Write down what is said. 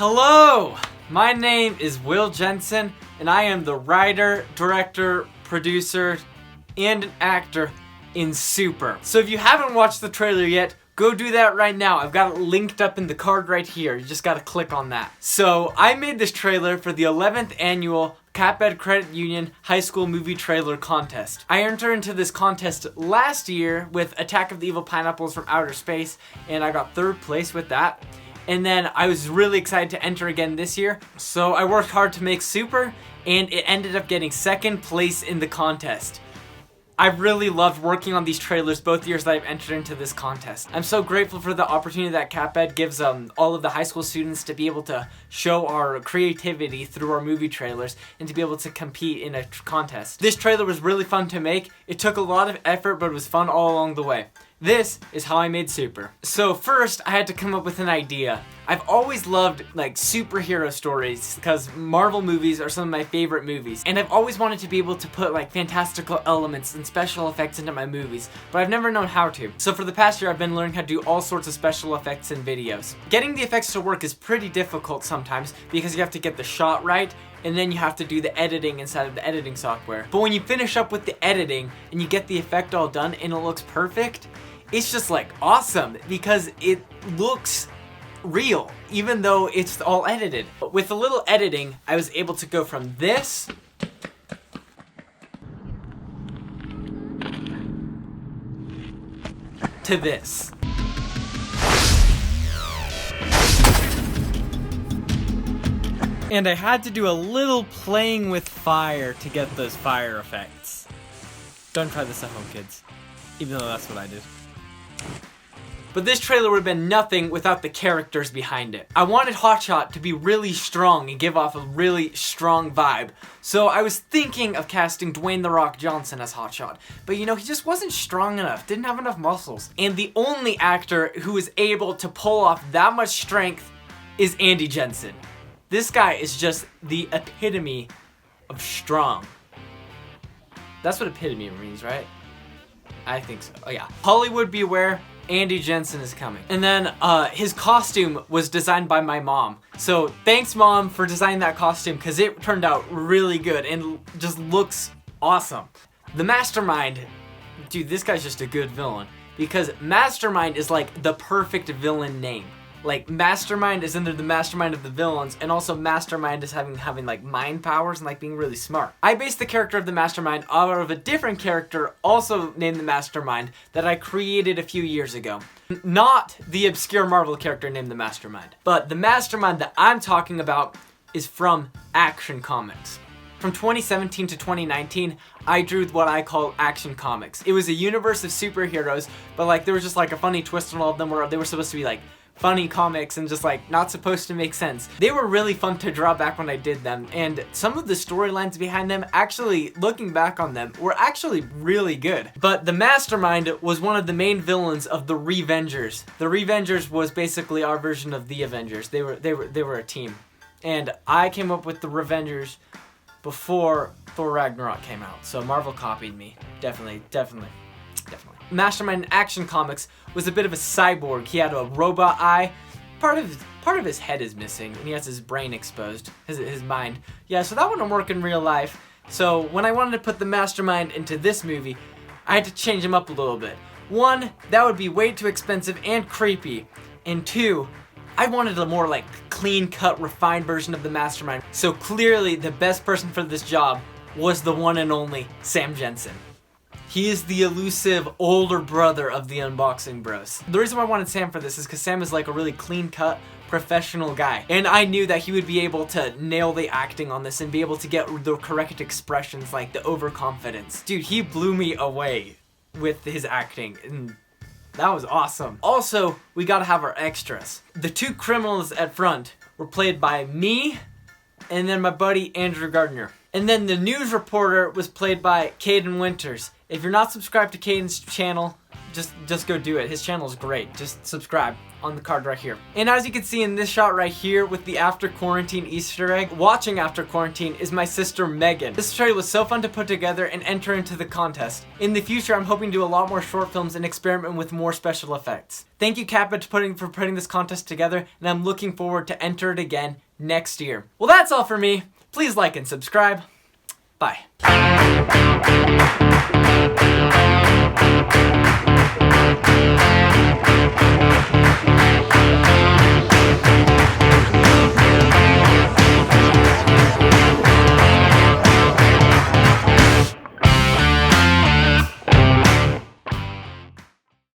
Hello! My name is Will Jensen, and I am the writer, director, producer, and an actor in Super. So if you haven't watched the trailer yet, go do that right now. I've got it linked up in the card right here. You just gotta click on that. So I made this trailer for the 11th annual CapEd Credit Union High School Movie Trailer Contest. I entered into this contest last year with Attack of the Evil Pineapples from Outer Space, and I got 3rd place with that. And then I was really excited to enter again this year, so I worked hard to make Super, and it ended up getting 2nd place in the contest. I've really loved working on these trailers both years that I've entered into this contest. I'm so grateful for the opportunity that CapEd gives all of the high school students to be able to show our creativity through our movie trailers and to be able to compete in a contest. This trailer was really fun to make. It took a lot of effort, but it was fun all along the way. This is how I made Super. So first, I had to come up with an idea. I've always loved like superhero stories because Marvel movies are some of my favorite movies. And I've always wanted to be able to put like fantastical elements and special effects into my movies, but I've never known how to. So for the past year, I've been learning how to do all sorts of special effects in videos. Getting the effects to work is pretty difficult sometimes because you have to get the shot right, and then you have to do the editing inside of the editing software. But when you finish up with the editing and you get the effect all done and it looks perfect, it's just like awesome because it looks real, even though it's all edited. But with a little editing, I was able to go from this to this. And I had to do a little playing with fire to get those fire effects. Don't try this at home, kids. Even though that's what I did. But this trailer would have been nothing without the characters behind it. I wanted Hotshot to be really strong and give off a really strong vibe. So I was thinking of casting Dwayne "The Rock" Johnson as Hotshot. But you know, he just wasn't strong enough, didn't have enough muscles. And the only actor who is able to pull off that much strength is Jensen. This guy is just the epitome of strong. That's what epitome means, right? I think so. Oh yeah. Hollywood beware, Jensen is coming. And then his costume was designed by my mom. So thanks, Mom, for designing that costume because it turned out really good and just looks awesome. The Mastermind, dude, this guy's just a good villain because Mastermind is like the perfect villain name. Like, Mastermind is in there, the mastermind of the villains, and also Mastermind is having like mind powers and like being really smart. I based the character of the Mastermind out of a different character also named the Mastermind that I created a few years ago. Not the obscure Marvel character named the Mastermind. But the Mastermind that I'm talking about is from Action Comics. From 2017 to 2019, I drew what I call Action Comics. It was a universe of superheroes, but like there was just like a funny twist on all of them where they were supposed to be like funny comics and just like not supposed to make sense. They were really fun to draw back when I did them, and some of the storylines behind them, actually looking back on them, were actually really good. But the Mastermind was one of the main villains of the Revengers. The Revengers was basically our version of the Avengers. They were a team, and I came up with the Revengers before Thor Ragnarok came out. So Marvel copied me. Definitely. Mastermind in Action Comics was a bit of a cyborg. He had a robot eye. Part of his head is missing, and he has his brain exposed, his mind. Yeah, so that wouldn't work in real life. So when I wanted to put the Mastermind into this movie, I had to change him up a little bit. 1, that would be way too expensive and creepy. And 2, I wanted a more like clean-cut, refined version of the Mastermind. So clearly the best person for this job was the one and only Sam Jensen. He is the elusive older brother of the Unboxing Bros. The reason why I wanted Sam for this is because Sam is like a really clean-cut, professional guy. And I knew that he would be able to nail the acting on this and be able to get the correct expressions, like the overconfidence. Dude, he blew me away with his acting, and that was awesome. Also, we gotta have our extras. The 2 criminals at front were played by me and then my buddy Andrew Gardner. And then the news reporter was played by Caden Winters. If you're not subscribed to Caden's channel, just go do it. His channel is great. Just subscribe on the card right here. And as you can see in this shot right here with the After Quarantine Easter egg, watching After Quarantine is my sister Megan. This trailer was so fun to put together and enter into the contest. In the future, I'm hoping to do a lot more short films and experiment with more special effects. Thank you, Kappa, for putting this contest together, and I'm looking forward to enter it again next year. Well, that's all for me. Please like and subscribe. Bye.